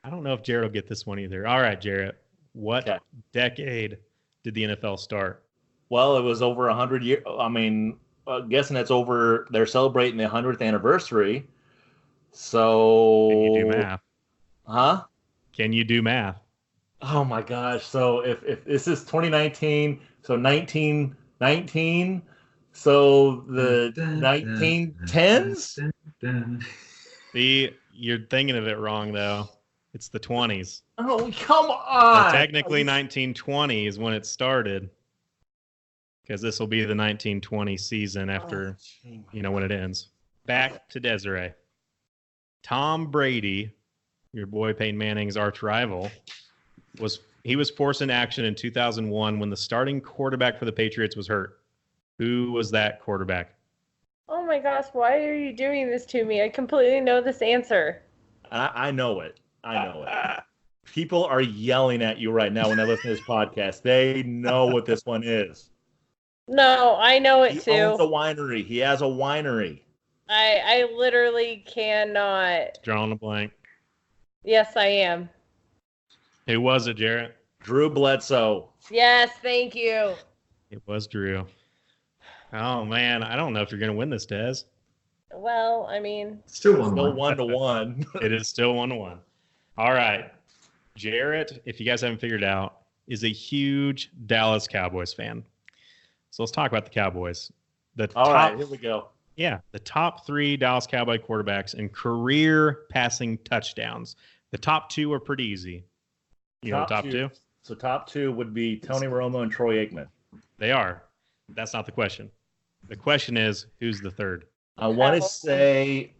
Speaker 10: I don't know if Jarrett will get this one either. All right, Jarrett. What decade did the NFL start?
Speaker 9: Well, it was over 100 years. I mean, guessing that's over. They're celebrating the 100th anniversary. So.
Speaker 10: Can you do math?
Speaker 9: Huh?
Speaker 10: Can you do math?
Speaker 9: Oh my gosh! So if this is 2019, so 1919, so the 1910s.
Speaker 10: See, you're thinking of it wrong though. It's the 20s.
Speaker 9: Oh come on!
Speaker 10: So technically, 1920 is when it started, because this will be the 1920 season after, when it ends. Back to Desiree. Tom Brady, your boy Peyton Manning's arch rival, was forced into action in 2001 when the starting quarterback for the Patriots was hurt. Who was that quarterback?
Speaker 8: Oh my gosh, why are you doing this to me? I completely know this answer.
Speaker 9: I know it. I know it. People are yelling at you right now when they listen to this podcast. They know what this one is.
Speaker 8: No, I know it
Speaker 9: He
Speaker 8: too.
Speaker 9: owns a winery. He has a winery.
Speaker 8: I literally cannot.
Speaker 10: Drawing a blank.
Speaker 8: Yes, I am.
Speaker 10: Who was it, Jarrett?
Speaker 9: Drew Bledsoe.
Speaker 8: Yes, thank you.
Speaker 10: It was Drew. Oh, man. I don't know if you're going to win this, Des.
Speaker 8: Well, I mean.
Speaker 7: Still
Speaker 9: Still
Speaker 7: 1-1.
Speaker 9: 1-1.
Speaker 10: It is still 1-1. All right. Jarrett, if you guys haven't figured it out, is a huge Dallas Cowboys fan. So let's talk about the Cowboys.
Speaker 9: All right, here we go.
Speaker 10: Yeah, the top 3 Dallas Cowboy quarterbacks in career passing touchdowns. The top 2 are pretty easy. You know the top 2?
Speaker 9: So top 2 would be Tony Romo and Troy Aikman.
Speaker 10: They are. That's not the question. The question is, who's the third?
Speaker 9: I want to say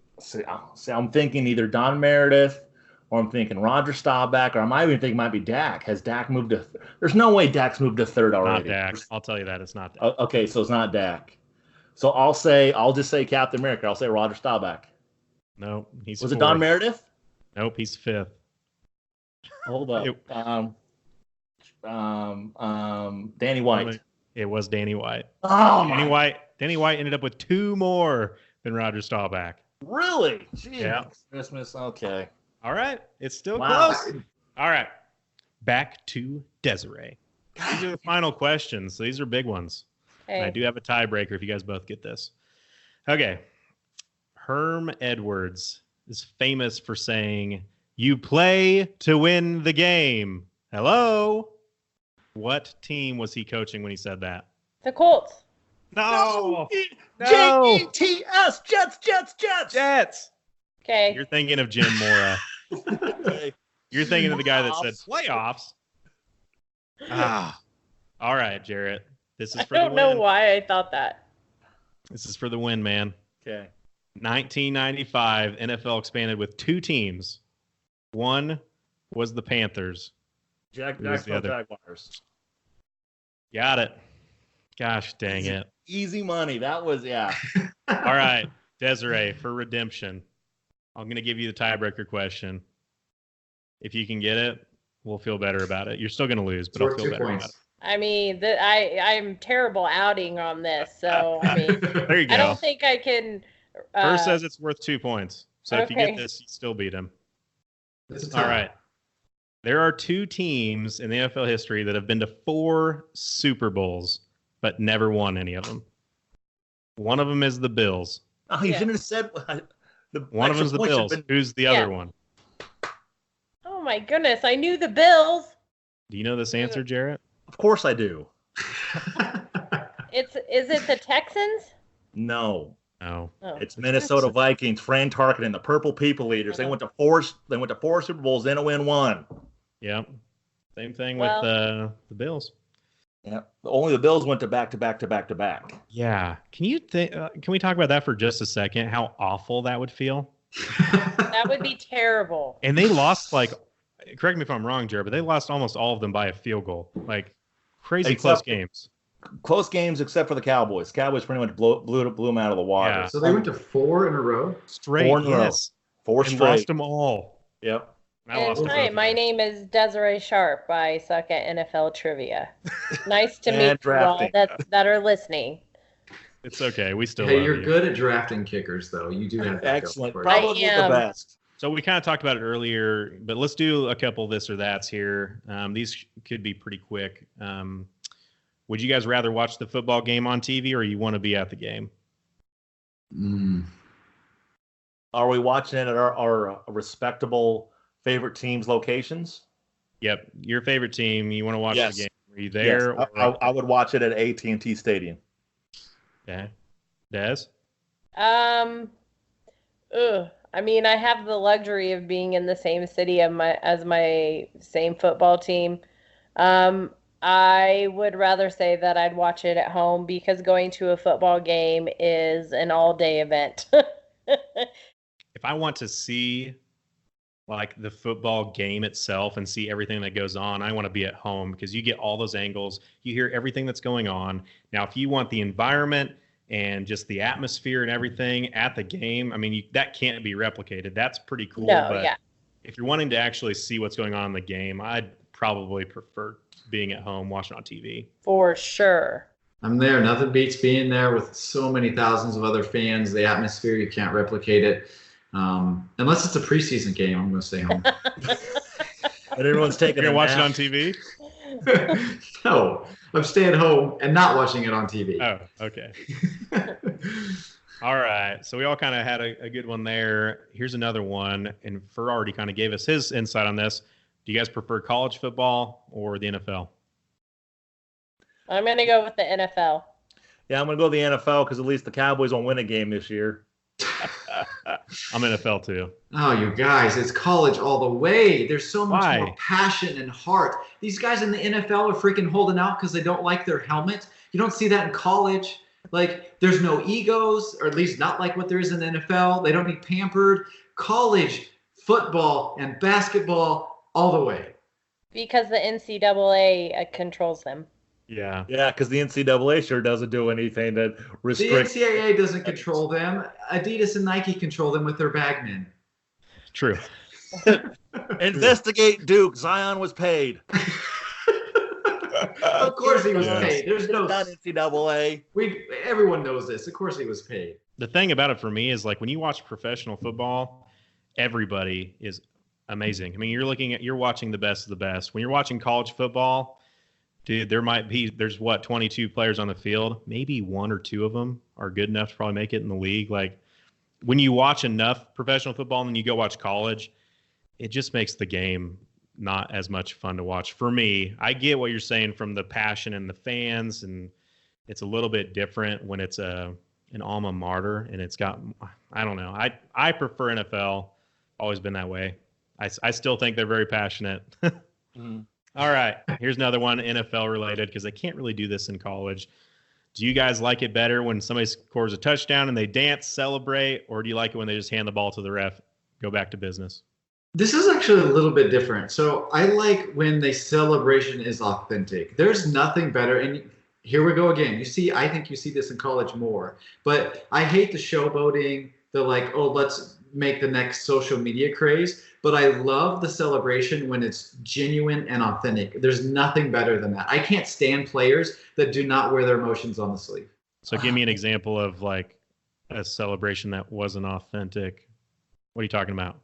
Speaker 9: I'm thinking either Don Meredith or I'm thinking Roger Staubach, or I might even think it might be Dak. Has Dak moved to There's no way Dak's moved to third already.
Speaker 10: Not Dak. I'll tell you that. It's not Dak.
Speaker 9: Okay, so it's not Dak. So I'll just say Captain America. I'll say Roger Staubach.
Speaker 10: No, he's
Speaker 9: Was it
Speaker 10: fourth.
Speaker 9: Don Meredith?
Speaker 10: Nope, he's 5th.
Speaker 9: Hold up. Danny White.
Speaker 10: It was Danny White.
Speaker 9: Oh,
Speaker 10: Danny White ended up with 2 more than Roger Staubach.
Speaker 9: Really? Jeez.
Speaker 10: Yeah.
Speaker 9: Christmas. Okay.
Speaker 10: All right. It's still
Speaker 9: Wow.
Speaker 10: close. All right. Back to Desiree. These are the final questions. These are big ones. And I do have a tiebreaker if you guys both get this. Okay. Herm Edwards is famous for saying, "You play to win the game." Hello? What team was he coaching when he said that?
Speaker 8: The Colts.
Speaker 10: No.
Speaker 9: Jets, Jets.
Speaker 10: Jets.
Speaker 8: Okay.
Speaker 10: You're thinking of Jim Mora. You're thinking of the guy that said playoffs. All right, Jarrett. This is for the win.
Speaker 8: I don't know why I thought that.
Speaker 10: This is for the win, man.
Speaker 9: Okay.
Speaker 10: 1995, NFL expanded with 2 teams. One was the Panthers.
Speaker 9: Jacksonville Jaguars.
Speaker 10: Got it. Gosh dang it.
Speaker 9: Easy money. That was, yeah.
Speaker 10: All right, Desiree, for redemption, I'm going to give you the tiebreaker question. If you can get it, we'll feel better about it. You're still going to lose, but I'll feel better about it.
Speaker 8: I mean, I'm terrible outing on this, so I mean,
Speaker 10: There you go.
Speaker 8: I don't think I can.
Speaker 10: First says it's worth 2 points. So if you get
Speaker 8: Okay.
Speaker 10: this, you still beat him.
Speaker 3: It's a tie.
Speaker 10: All right. There are 2 teams in the NFL history that have been to 4 Super Bowls, but never won any of them. One of them is the Bills.
Speaker 9: Oh, you shouldn't have said
Speaker 10: One of them is the Bills. Who's the other one?
Speaker 8: Oh my goodness, I knew the Bills.
Speaker 10: Do you know this answer, Jarrett?
Speaker 9: Of course I do.
Speaker 8: Is it the Texans?
Speaker 9: No.
Speaker 10: No.
Speaker 8: Oh.
Speaker 9: It's Minnesota Vikings, Fran Tarkenton, the Purple People Eaters. They went to 4 Super Bowls, then to win 1.
Speaker 10: Yep. Same thing
Speaker 8: Well-
Speaker 10: with the Bills.
Speaker 9: Yeah. Only the Bills went to back.
Speaker 10: Yeah. Can you can we talk about that for just a second? How awful that would feel?
Speaker 8: That would be terrible.
Speaker 10: And they lost correct me if I'm wrong, Jared, but they lost almost all of them by a field goal. Like crazy close games.
Speaker 9: Close games except for the Cowboys. Cowboys pretty much blew them out of the water.
Speaker 10: Yeah.
Speaker 3: So they went to 4 in a row?
Speaker 10: Straight.
Speaker 9: 4 in a row.
Speaker 10: Yes.
Speaker 9: 4
Speaker 10: And
Speaker 9: straight.
Speaker 10: lost them all.
Speaker 9: Yep.
Speaker 10: I
Speaker 8: And
Speaker 10: lost
Speaker 8: hi,
Speaker 10: them.
Speaker 8: my name is Desiree Sharp. I suck at NFL trivia. Nice to meet you all
Speaker 9: drafting.
Speaker 8: that are listening.
Speaker 10: It's okay. We still
Speaker 3: Hey,
Speaker 10: love
Speaker 3: you're
Speaker 10: you.
Speaker 3: good at drafting kickers, though. You do have that
Speaker 9: Excellent.
Speaker 3: going for you.
Speaker 9: Probably
Speaker 8: I
Speaker 9: the
Speaker 8: am.
Speaker 9: best.
Speaker 10: So we kind of talked about it earlier, but let's do a couple this or that's here. These could be pretty quick. Would you guys rather watch the football game on TV or you want to be at the game?
Speaker 9: Are we watching it at our respectable favorite teams' locations?
Speaker 10: Yep. Your favorite team, you want to watch
Speaker 9: Yes.
Speaker 10: the game. Are you there?
Speaker 9: Yes. I would watch it at AT&T Stadium.
Speaker 10: Okay. Des?
Speaker 8: I mean, I have the luxury of being in the same city as my same football team. I would rather say that I'd watch it at home because going to a football game is an all-day event.
Speaker 10: If I want to see like the football game itself and see everything that goes on, I want to be at home because you get all those angles. You hear everything that's going on. Now, if you want the environment and just the atmosphere and everything at the game, I mean, that can't be replicated. That's pretty cool.
Speaker 8: No,
Speaker 10: but
Speaker 8: yeah.
Speaker 10: if you're wanting to actually see what's going on in the game, I'd probably prefer being at home watching on TV.
Speaker 8: For sure.
Speaker 3: I'm there. Nothing beats being there with so many thousands of other fans. The atmosphere, you can't replicate it. Unless it's a preseason game, I'm going to stay home.
Speaker 9: But everyone's taking
Speaker 10: You're
Speaker 9: a
Speaker 10: going to watch
Speaker 9: nap.
Speaker 10: it on TV?
Speaker 3: No, I'm staying home and not watching it on TV.
Speaker 10: Oh, okay. All right. So we all kind of had a good one there. Here's another one. And Fur already kind of gave us his insight on this. Do you guys prefer college football or the NFL?
Speaker 8: I'm going to go with the NFL.
Speaker 9: Yeah, I'm going to go to the NFL because at least the Cowboys won't win a game this year.
Speaker 10: I'm NFL too.
Speaker 3: Oh, you guys, it's college all the way. There's so much
Speaker 10: Why?
Speaker 3: more passion and heart. These guys in the NFL are freaking holding out because they don't like their helmet. You don't see that in college. Like, there's no egos, or at least not like what there is in the NFL. They don't need pampered. College, football, and basketball all the way.
Speaker 8: Because the NCAA controls them.
Speaker 10: Yeah.
Speaker 9: Yeah, because the NCAA sure doesn't do anything that
Speaker 3: The
Speaker 9: restricts.
Speaker 3: NCAA doesn't control them. Adidas and Nike control them with their bagmen.
Speaker 10: True.
Speaker 9: Investigate Duke. Zion was paid.
Speaker 3: Of course he was
Speaker 10: Yes.
Speaker 3: paid. There's no
Speaker 9: Not NCAA.
Speaker 3: everyone knows this. Of course he was paid.
Speaker 10: The thing about it for me is like when you watch professional football, everybody is amazing. I mean, you're watching the best of the best. When you're watching college football, dude, there's 22 players on the field. Maybe 1 or 2 of them are good enough to probably make it in the league. Like when you watch enough professional football and then you go watch college, it just makes the game not as much fun to watch for me. I get what you're saying from the passion and the fans, and it's a little bit different when it's an alma mater and it's got, I don't know. I prefer NFL. Always been that way. I still think they're very passionate. All right, here's another one, NFL related, because they can't really do this in college. Do you guys like it better when somebody scores a touchdown and they dance, celebrate, or do you like it when they just hand the ball to the ref, go back to business?
Speaker 7: This is actually a little bit different. So I like when the celebration is authentic. There's nothing better. And here we go again. I think you see this in college more. But I hate the showboating, the like, oh, let's make the next social media craze. But I love the celebration when it's genuine and authentic. There's nothing better than that. I can't stand players that do not wear their emotions on the sleeve.
Speaker 10: So give me an example of like a celebration that wasn't authentic. What are you talking about?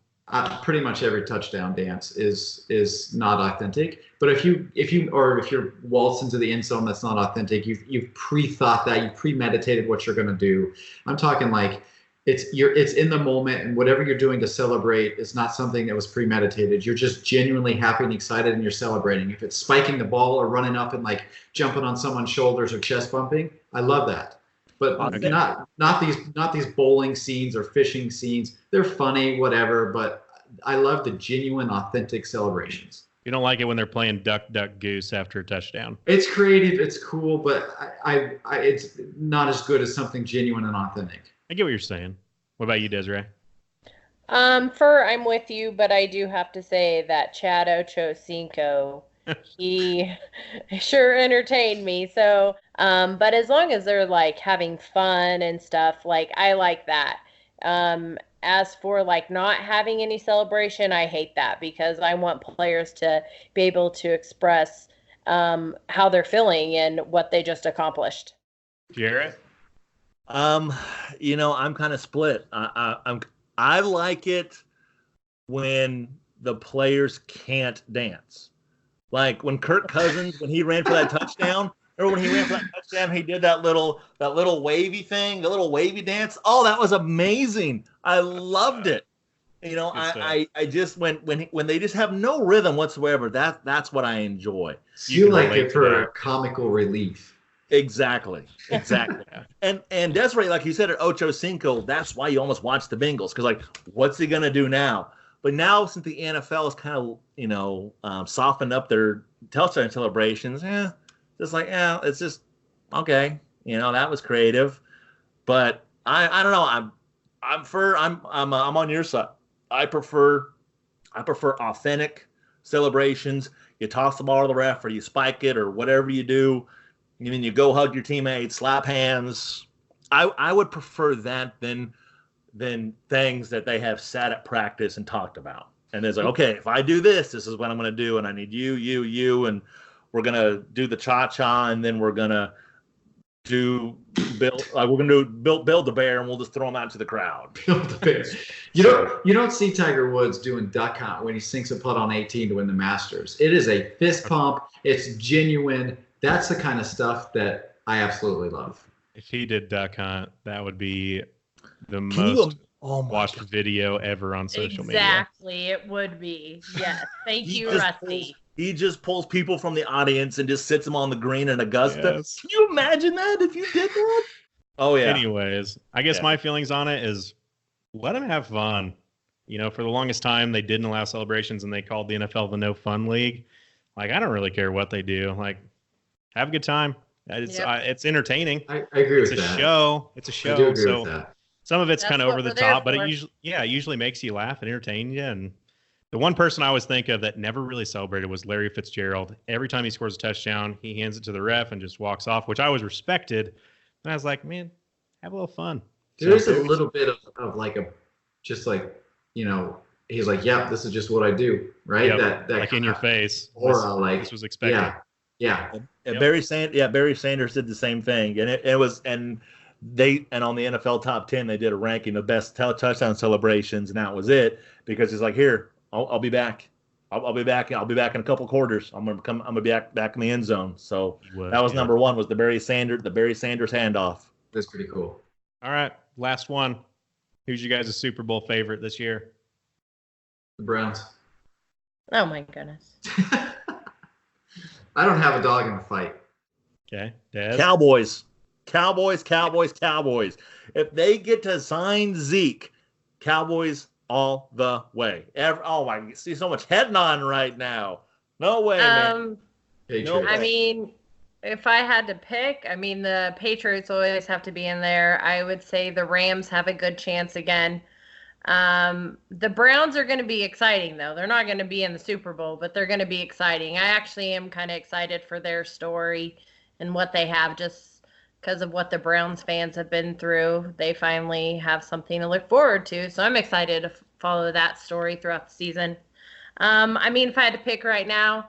Speaker 7: Pretty much every touchdown dance is not authentic. But if you're waltzed into the end zone, that's not authentic. You've pre-thought that, you premeditated what you're going to do. I'm talking like it's in the moment, and whatever you're doing to celebrate is not something that was premeditated. You're just genuinely happy and excited, and you're celebrating. If it's spiking the ball or running up and like jumping on someone's shoulders or chest bumping, I love that. But not these bowling scenes or fishing scenes. They're funny, whatever. But I love the genuine, authentic celebrations.
Speaker 10: You don't like it when they're playing duck, duck, goose after a touchdown.
Speaker 7: It's creative, it's cool, but it's not as good as something genuine and authentic.
Speaker 10: I get what you're saying. What about you, Desiree?
Speaker 8: I'm with you, but I do have to say that Chad Ochocinco, he sure entertained me. So, but as long as they're like having fun and stuff, like I like that. As for like not having any celebration, I hate that because I want players to be able to express how they're feeling and what they just accomplished.
Speaker 10: Jarett?
Speaker 9: I'm kind of split. I like it when the players can't dance. Like when Kirk Cousins, when he ran for that touchdown, or when he ran for that touchdown, he did that little wavy thing, the little wavy dance. Oh, that was amazing. I loved it. I just when they just have no rhythm whatsoever, that's what I enjoy.
Speaker 7: You like it for comical relief.
Speaker 9: Exactly. And Desiree, like you said at Ocho Cinco, that's why you almost watch the Bengals, because like, what's he gonna do now? But now since the NFL has kind of softened up their touchdown celebrations, it's just okay. That was creative, but I don't know. I'm on your side. I prefer authentic celebrations. You toss the ball to the ref, or you spike it, or whatever you do. And then you go hug your teammates, slap hands. I would prefer that than things that they have sat at practice and talked about. And it's like, okay, if I do this, this is what I'm going to do, and I need you, and we're going to do the cha-cha, and then we're going to build the bear, and we'll just throw him out to the crowd.
Speaker 7: Build the bear. You don't see Tiger Woods doing duck hunt when he sinks a putt on 18 to win the Masters. It is a fist pump. It's genuine. That's the kind of stuff that I absolutely love.
Speaker 10: If he did duck hunt, that would be the most watched video ever on social media.
Speaker 8: Exactly, it would be. Yes, thank you, Rusty.
Speaker 9: He just pulls people from the audience and just sits them on the green in Augusta.
Speaker 10: Yes.
Speaker 9: Can you imagine that if you did that? Oh, yeah.
Speaker 10: Anyways, I guess my feelings on it is let them have fun. For the longest time, they didn't allow celebrations, and they called the NFL the No Fun League. Like, I don't really care what they do. Like, have a good time. It's entertaining.
Speaker 7: I agree with that.
Speaker 10: It's a show.
Speaker 7: I do agree with that.
Speaker 10: Some of it's kind of over the top, but it usually makes you laugh and entertain you. And the one person I always think of that never really celebrated was Larry Fitzgerald. Every time he scores a touchdown, he hands it to the ref and just walks off, which I always respected. And I was like, man, have a little fun.
Speaker 7: There's a little bit of like he's like, yep, this is just what I do, right?
Speaker 10: Yep, that like in your face. This was expected.
Speaker 7: Yeah.
Speaker 9: And Barry Sanders did the same thing, and it was on the NFL top 10 they did a ranking of best touchdown celebrations, and that was it, because it's like, here, I'll be back. I'll be back. I'll be back in a couple quarters. I'm gonna be back in the end zone. So that was number one, was the Barry Sanders handoff.
Speaker 7: That's pretty cool.
Speaker 10: All right, last one. Who's you guys' Super Bowl favorite this year?
Speaker 7: The Browns.
Speaker 8: Oh my goodness.
Speaker 7: I don't have a dog in the fight.
Speaker 10: Okay, Des?
Speaker 9: Cowboys. If they get to sign Zeke, Cowboys all the way. Oh my, see so much head nodding right now. No way, man.
Speaker 7: Patriots.
Speaker 9: No way.
Speaker 8: I mean, if I had to pick, I mean, the Patriots always have to be in there. I would say the Rams have a good chance again. The Browns are going to be exciting, though. They're not going to be in the Super Bowl, but they're going to be exciting. I actually am kind of excited for their story and what they have, just because of what the Browns fans have been through. They finally have something to look forward to, so I'm excited to follow that story throughout the season. I mean, if I had to pick right now,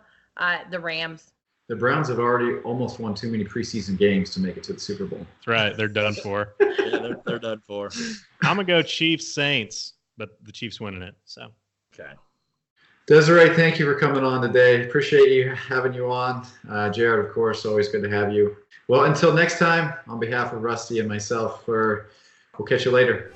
Speaker 8: the Rams.
Speaker 7: The Browns have already almost won too many preseason games to make it to the Super Bowl.
Speaker 10: That's right. They're done for.
Speaker 9: Yeah, they're done for.
Speaker 10: I'm going to go Chiefs Saints, but the Chiefs winning it. So.
Speaker 9: Okay.
Speaker 7: Desiree, thank you for coming on today. Appreciate you having you on. Jarett, of course, always good to have you. Well, until next time, on behalf of Rusty and myself, we'll catch you later.